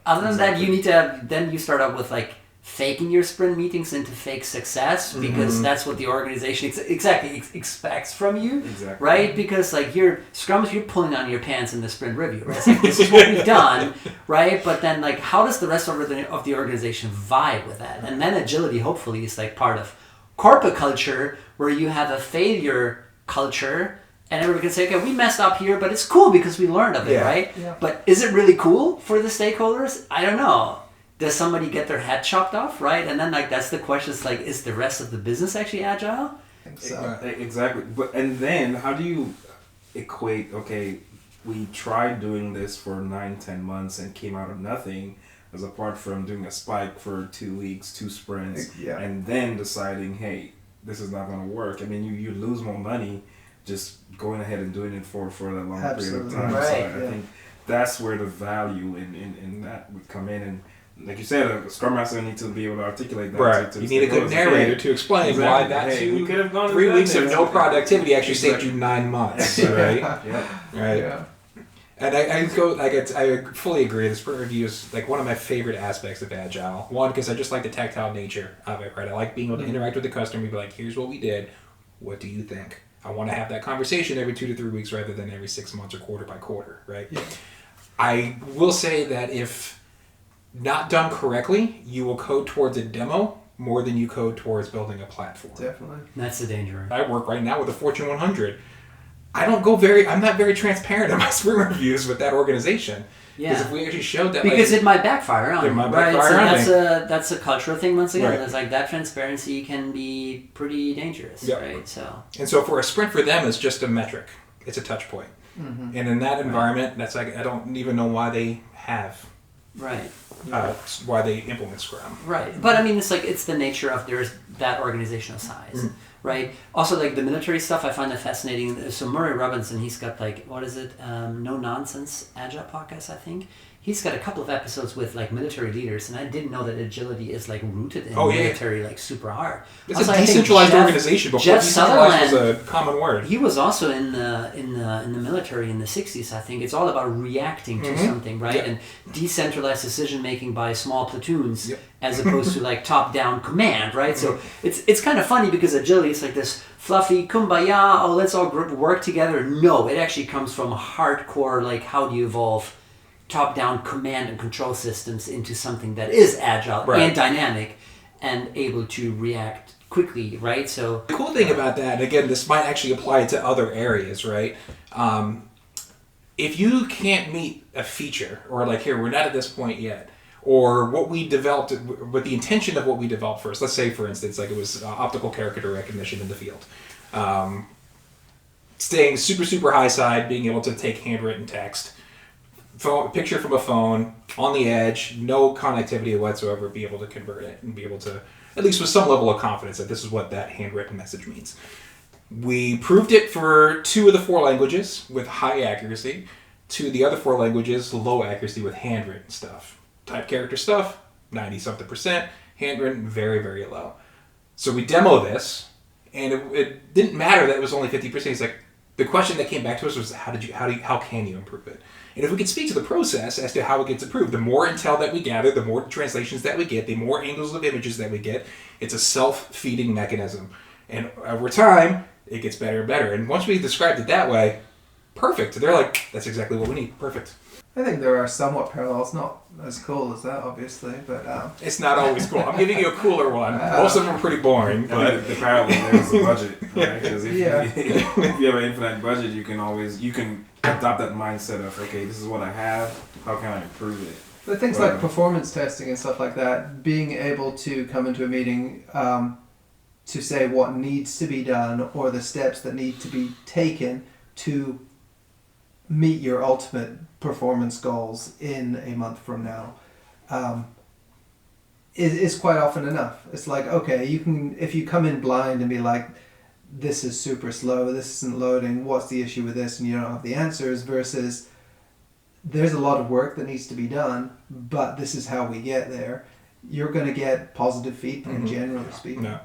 [SPEAKER 4] Other than that, you need to then you start out with like faking your sprint meetings into fake success, because that's what the organization expects from you, right? Because like you're pulling on your pants in the sprint review, right? It's like, this is what we've done, right? But then like, how does the rest of the organization vibe with that? And then agility, hopefully, is like part of corporate culture where you have a failure culture. And everybody can say, okay, we messed up here, but it's cool because we learned of it, right? But is it really cool for the stakeholders? I don't know. Does somebody get their head chopped off, right? And then like that's the question. It's like, is the rest of the business actually agile?
[SPEAKER 1] I think so.
[SPEAKER 3] Exactly. But and then how do you equate? Okay, we tried doing this for 9-10 months and came out of nothing, as apart from doing a spike for 2 weeks, 2 sprints, and then deciding, hey, this is not going to work. I mean, you lose more money just going ahead and doing it for that long period of time.
[SPEAKER 4] Right.
[SPEAKER 3] So I think that's where the value in that would come in. And like you said, a Scrum Master needs to be able to articulate that.
[SPEAKER 2] Right. You need a good narrator to explain why that 3 weeks of no productivity actually saved you 9 months. Right. Right. And I fully agree. The sprint review is like one of my favorite aspects of Agile. One, because I just like the tactile nature of it. Right. I like being able to interact with the customer and be like, here's what we did. What do you think? I want to have that conversation every 2 to 3 weeks rather than every 6 months or quarter by quarter, right? I will say that if not done correctly, you will code towards a demo more than you code towards building a platform.
[SPEAKER 1] Definitely.
[SPEAKER 4] That's the danger.
[SPEAKER 2] I work right now with a Fortune 100. I'm not very transparent in my sprint reviews with that organization. Because if we actually showed that,
[SPEAKER 4] because it might backfire on you, right?
[SPEAKER 2] So
[SPEAKER 4] that's a cultural thing once again. It's like that transparency can be pretty dangerous, right? So
[SPEAKER 2] for a sprint for them, it's just a metric. It's a touch point.
[SPEAKER 1] Mm-hmm.
[SPEAKER 2] And in that environment, that's like, I don't even know why they have,
[SPEAKER 4] Right.
[SPEAKER 2] why they implement Scrum.
[SPEAKER 4] Right. But I mean, it's the nature of there's that organizational size. Right. Also, like the military stuff, I find that fascinating. So Murray Robinson, he's got like, what is it? No Nonsense Agile podcast, I think. He's got a couple of episodes with like military leaders, and I didn't know that agility is like rooted in military, like super hard.
[SPEAKER 2] It's
[SPEAKER 4] also,
[SPEAKER 2] a decentralized organization. Before
[SPEAKER 4] Jeff
[SPEAKER 2] decentralized
[SPEAKER 4] Sutherland,
[SPEAKER 2] was a common word.
[SPEAKER 4] He was also in the military in the 60s, I think. It's all about reacting to something, right?
[SPEAKER 2] Yep.
[SPEAKER 4] And decentralized decision making by small platoons,
[SPEAKER 2] Yep.
[SPEAKER 4] as opposed to like top down command, right? So it's kind of funny because agility is like this fluffy kumbaya, oh, let's all work together. No, it actually comes from a hardcore, like, how do you evolve top-down command and control systems into something that is agile and dynamic and able to react quickly, right? So
[SPEAKER 2] the cool thing about that, and again, this might actually apply to other areas, right? If you can't meet a feature, or like, here, we're not at this point yet, or what we developed with the intention of what we developed first. Let's say, for instance, like it was optical character recognition in the field. Staying super, super high side, being able to take handwritten text, picture from a phone, on the edge, no connectivity whatsoever, be able to convert it and be able to, at least with some level of confidence, that this is what that handwritten message means. We proved it for 2 of the 4 languages with high accuracy, 2 of the other 4 languages, low accuracy with handwritten stuff. Type character stuff, 90-something%, handwritten, very, very low. So we demo this, and it didn't matter that it was only 50%. It's like, the question that came back to us was, how can you improve it? And if we could speak to the process as to how it gets improved, the more intel that we gather, the more translations that we get, the more angles of images that we get, it's a self-feeding mechanism. And over time, it gets better and better. And once we described it that way, perfect. They're like, that's exactly what we need. Perfect.
[SPEAKER 1] I think there are somewhat parallels, not as cool as that, obviously, but
[SPEAKER 2] it's not always cool. I'm giving you a cooler one. Most of them are pretty boring. But
[SPEAKER 3] the parallel there is the budget, right? Because if you have an infinite budget, you can adopt that mindset of, okay, this is what I have. How can I improve it?
[SPEAKER 1] But things like performance testing and stuff like that, being able to come into a meeting to say what needs to be done or the steps that need to be taken to meet your ultimate performance goals in a month from now is quite often enough. It's like, okay, you can, if you come in blind and be like, this is super slow, this isn't loading, what's the issue with this, and you don't have the answers, versus there's a lot of work that needs to be done, but this is how we get there. You're going to get positive feedback, generally speaking.
[SPEAKER 2] No.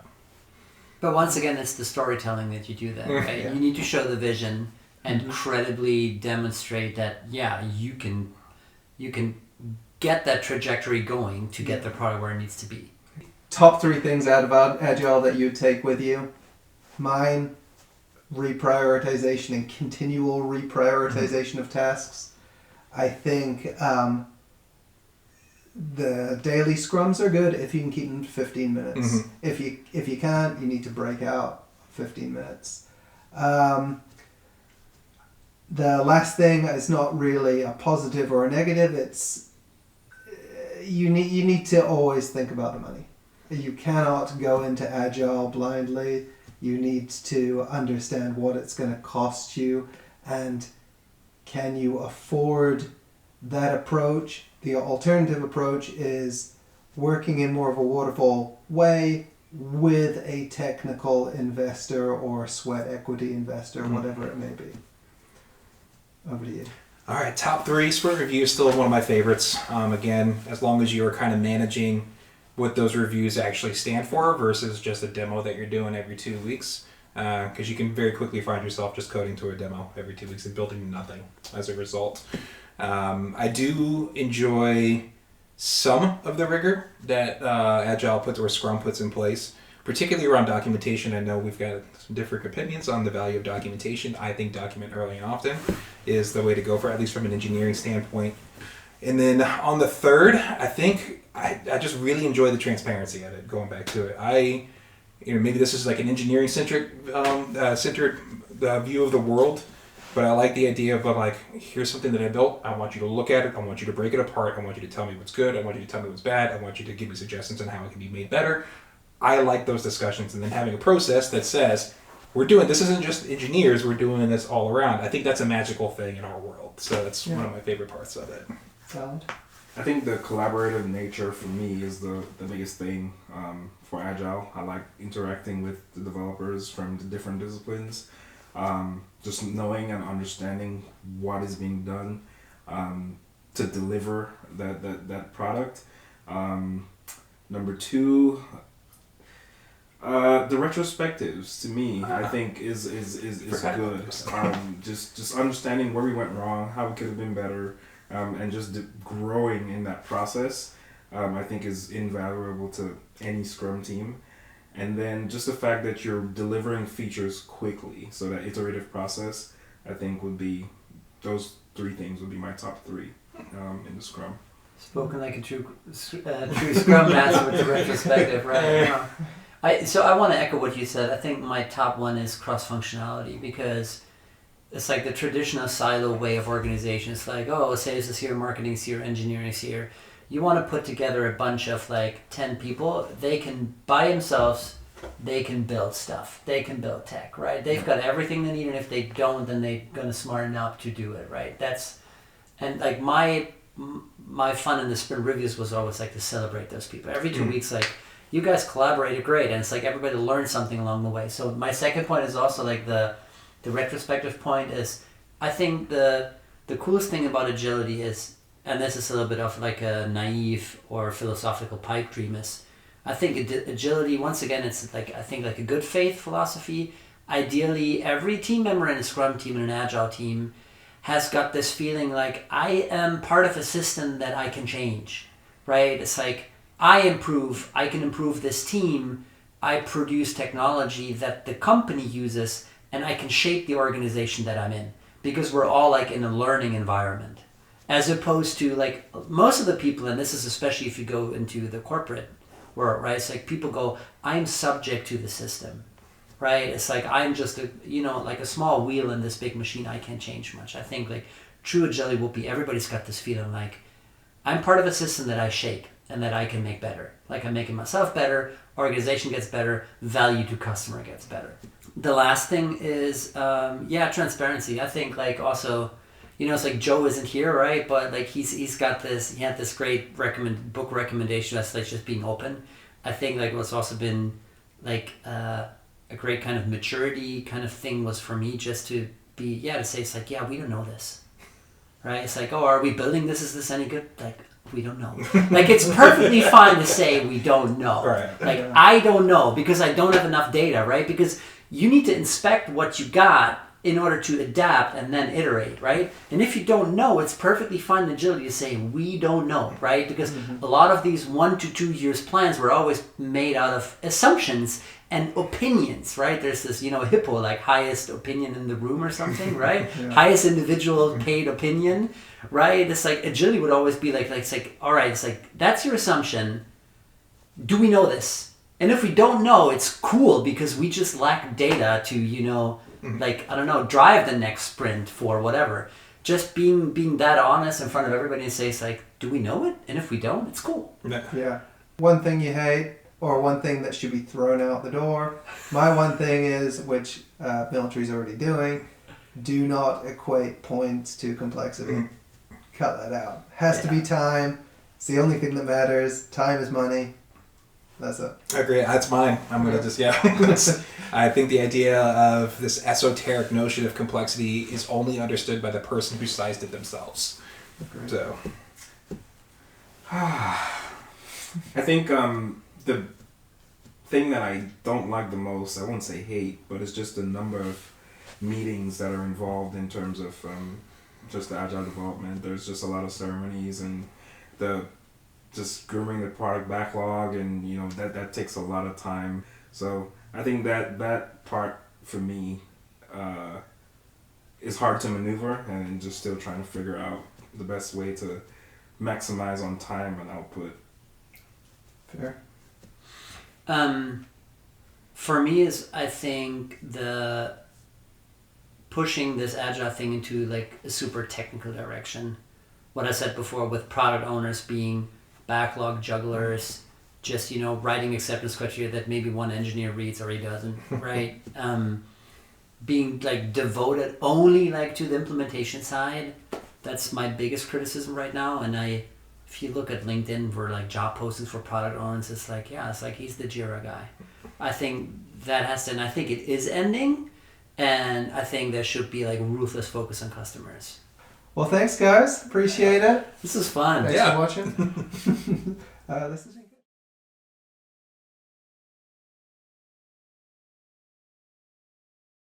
[SPEAKER 4] But once again, it's the storytelling that you do that, right?
[SPEAKER 1] Yeah.
[SPEAKER 4] You need to show the vision and credibly demonstrate that, you can get that trajectory going to get the product where it needs to be.
[SPEAKER 1] Top 3 things out of Agile that you take with you. Mine, reprioritization and continual reprioritization of tasks. I think the daily scrums are good if you can keep them to 15 minutes. If you can't, you need to break out 15 minutes. The last thing is not really a positive or a negative. It's you need to always think about the money. You cannot go into Agile blindly. You need to understand what it's going to cost you, and can you afford that approach. The alternative approach is working in more of a waterfall way with a technical investor or sweat equity investor, whatever it may be. Over to you.
[SPEAKER 2] All right, top 3 sprint review is still one of my favorites. Again, as long as you are kind of managing what those reviews actually stand for versus just a demo that you're doing every 2 weeks. Because you can very quickly find yourself just coding to a demo every 2 weeks and building nothing as a result. I do enjoy some of the rigor that Agile puts or Scrum puts in place, particularly around documentation. I know we've got some different opinions on the value of documentation. I think document early and often is the way to go for, at least from an engineering standpoint. And then on the third, I think I just really enjoy the transparency of it, going back to it. Maybe this is like an engineering centered view of the world, but I like the idea of like, here's something that I built. I want you to look at it. I want you to break it apart. I want you to tell me what's good. I want you to tell me what's bad. I want you to give me suggestions on how it can be made better. I like those discussions, and then having a process that says, this isn't just engineers, we're doing this all around. I think that's a magical thing in our world. So that's one of my favorite parts of it.
[SPEAKER 1] Solid.
[SPEAKER 3] I think the collaborative nature for me is the biggest thing for Agile. I like interacting with the developers from the different disciplines, just knowing and understanding what is being done to deliver that product. Number two, the retrospectives to me, I think is good. Just understanding where we went wrong, how we could have been better, and just growing in that process, I think is invaluable to any Scrum team. And then just the fact that you're delivering features quickly, so that iterative process, I think those three things would be my top three in the Scrum.
[SPEAKER 4] Spoken like a true Scrum Master with the retrospective, right? So I want to echo what you said. I think my top one is cross-functionality, because it's like the traditional silo way of organization. It's like, oh, sales is here, marketing is here, engineering is here. You want to put together a bunch of 10 people. They can, by themselves, they can build stuff. They can build tech, right? They've got everything they need, and if they don't, then they're going to smarten up to do it, right? And my fun in the sprint reviews was always to celebrate those people. Every 2 weeks, you guys collaborated great, and it's everybody learned something along the way. So my second point is also the retrospective point is, I think the coolest thing about agility is, and this is a little bit of a naive or philosophical pipe dream, is I think agility, once again, it's I think a good faith philosophy. Ideally, every team member in a Scrum team and an Agile team has got this feeling I am part of a system that I can change, right? It's I can improve this team, I produce technology that the company uses, and I can shape the organization that I'm in, because we're all in a learning environment, as opposed to most of the people, and this is especially if you go into the corporate world, right? It's people go, I'm subject to the system, right? It's I'm just a small wheel in this big machine. I can't change much. I think true agility will be, everybody's got this feeling I'm part of a system that I shape and that I can make better. I'm making myself better, organization gets better, value to customer gets better. The last thing is, transparency. I think also, it's Joe isn't here, right? But he had this great book recommendation that's just being open. I think what's also been a great kind of maturity kind of thing was for me just to be, to say we don't know this, right? It's oh, are we building this? Is this any good? We don't know. It's perfectly fine to say we don't know.
[SPEAKER 2] Right.
[SPEAKER 4] I don't know because I don't have enough data, right? Because you need to inspect what you got in order to adapt and then iterate, right? And if you don't know, it's perfectly fine in agility to say we don't know, right? Because a lot of these 1 to 2 years plans were always made out of assumptions and opinions, right? There's this, hippo, highest opinion in the room or something, right? Highest individual paid opinion, right? It's agility would always be all right, it's that's your assumption. Do we know this? And if we don't know, it's cool because we just lack data to, I don't know, drive the next sprint for whatever. Just being that honest in front of everybody and say, do we know it? And if we don't, it's cool.
[SPEAKER 1] Yeah. One thing you hate, or one thing that should be thrown out the door. My one thing is, which military's already doing, do not equate points to complexity. Cut that out. Has to be time. It's the only thing that matters. Time is money. That's it.
[SPEAKER 2] I agree. That's mine. I'm going to just, I think the idea of this esoteric notion of complexity is only understood by the person who sized it themselves.
[SPEAKER 1] Agreed.
[SPEAKER 2] So.
[SPEAKER 3] I think the thing that I don't like the most, I won't say hate, but it's just the number of meetings that are involved in terms of just the agile development. There's just a lot of ceremonies and just grooming the product backlog, and that takes a lot of time. So I think that part for me is hard to maneuver, and just still trying to figure out the best way to maximize on time and output.
[SPEAKER 1] Fair.
[SPEAKER 4] For me is, I think, the pushing this agile thing into a super technical direction. What I said before with product owners being backlog jugglers, just writing acceptance criteria that maybe one engineer reads or he doesn't, right? being like devoted only like to the implementation side. That's my biggest criticism right now. And if you look at LinkedIn for like job postings for product owners, it's like, yeah, it's like he's the Jira guy. I think that has to, and I think it is ending. And I think there should be like ruthless focus on customers.
[SPEAKER 1] Well, thanks guys. Appreciate it.
[SPEAKER 4] This is fun.
[SPEAKER 1] Thanks for watching. This is